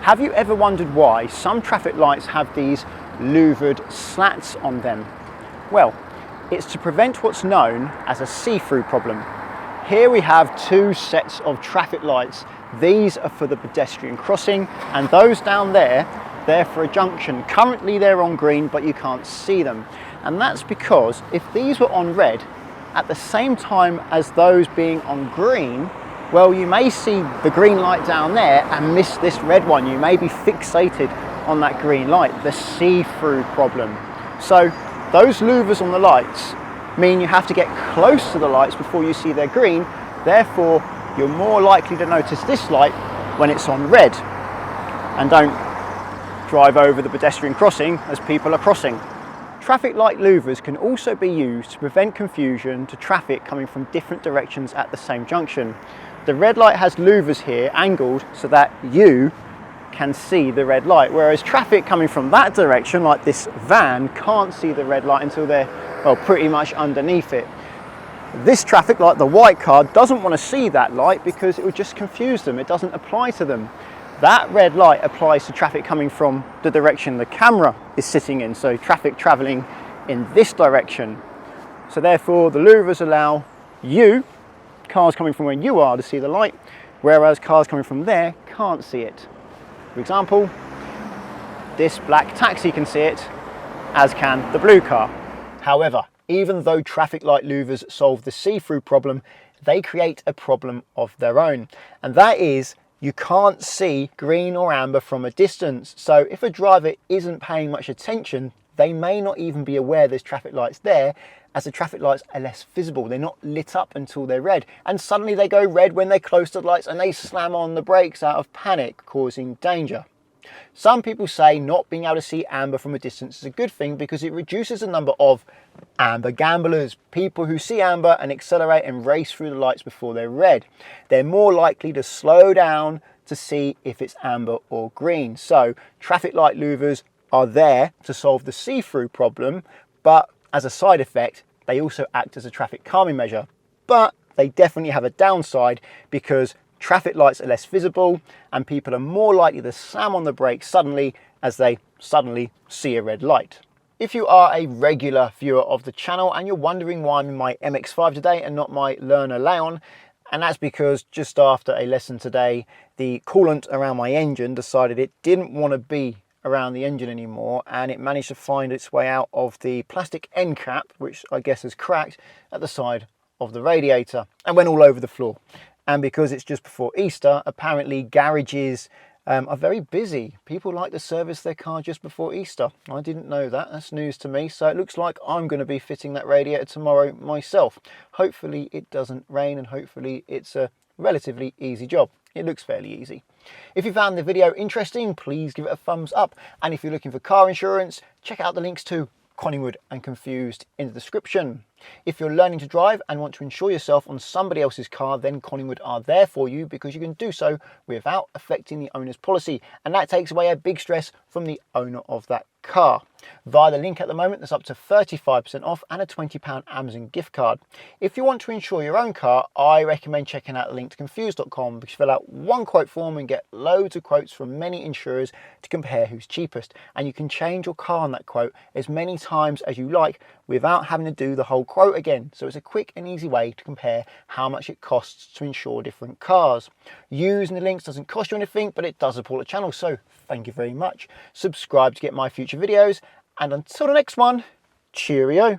Have you ever wondered why some traffic lights have these louvered slats on them? Well, it's to prevent what's known as a see-through problem. Here we have two sets of traffic lights. These are for the pedestrian crossing, and those down there, they're for a junction. Currently they're on green, but you can't see them. And that's because if these were on red at the same time as those being on green, well, you may see the green light down there and miss this red one. You may be fixated on that green light, the see-through problem. So those louvers on the lights mean you have to get close to the lights before you see they're green. Therefore, you're more likely to notice this light when it's on red. And don't drive over the pedestrian crossing as people are crossing. Traffic light louvers can also be used to prevent confusion to traffic coming from different directions at the same junction. The red light has louvers here angled so that you can see the red light, whereas traffic coming from that direction, like this van, can't see the red light until they're, well, pretty much underneath it. This traffic light, the white car, doesn't want to see that light because it would just confuse them. It doesn't apply to them. That red light applies to traffic coming from the direction the camera is sitting in, so traffic traveling in this direction. So therefore the louvers allow you, cars coming from where you are, to see the light, whereas cars coming from there can't see it. For example, this black taxi can see it, as can the blue car. However, even though traffic light louvers solve the see-through problem, they create a problem of their own, and that is you can't see green or amber from a distance. So if a driver isn't paying much attention, they may not even be aware there's traffic lights there, as the traffic lights are less visible. They're not lit up until they're red, and suddenly they go red when they're close to the lights and they slam on the brakes out of panic, causing danger. Some people say not being able to see amber from a distance is a good thing because it reduces the number of amber gamblers, people who see amber and accelerate and race through the lights before they're red. They're more likely to slow down to see if it's amber or green. So traffic light louvers are there to solve the see-through problem, but as a side effect, they also act as a traffic calming measure. But they definitely have a downside because traffic lights are less visible and people are more likely to slam on the brakes suddenly as they suddenly see a red light. If you are a regular viewer of the channel and you're wondering why I'm in my MX-5 today and not my Learner Leon, and that's because just after a lesson today, the coolant around my engine decided it didn't want to be around the engine anymore, and it managed to find its way out of the plastic end cap, which I guess has cracked at the side of the radiator and went all over the floor. And because it's just before Easter, apparently garages are very busy. People like to service their car just before Easter. I didn't know that. That's news to me. So it looks like I'm going to be fitting that radiator tomorrow myself. Hopefully it doesn't rain and hopefully it's a relatively easy job. It looks fairly easy. If you found the video interesting, please give it a thumbs up. And if you're looking for car insurance, check out the links to Collingwood and Confused in the description. If you're learning to drive and want to insure yourself on somebody else's car, then Collingwood are there for you because you can do so without affecting the owner's policy, and that takes away a big stress from the owner of that car. Via the link at the moment, there's up to 35% off and a £20 Amazon gift card. If you want to insure your own car, I recommend checking out the link to confused.com because you fill out one quote form and get loads of quotes from many insurers to compare who's cheapest, and you can change your car on that quote as many times as you like without having to do the whole quote again. So it's a quick and easy way to compare how much it costs to insure different cars. Using the links doesn't cost you anything, but it does support the channel, so thank you very much. Subscribe to get my future videos, and until the next one, cheerio.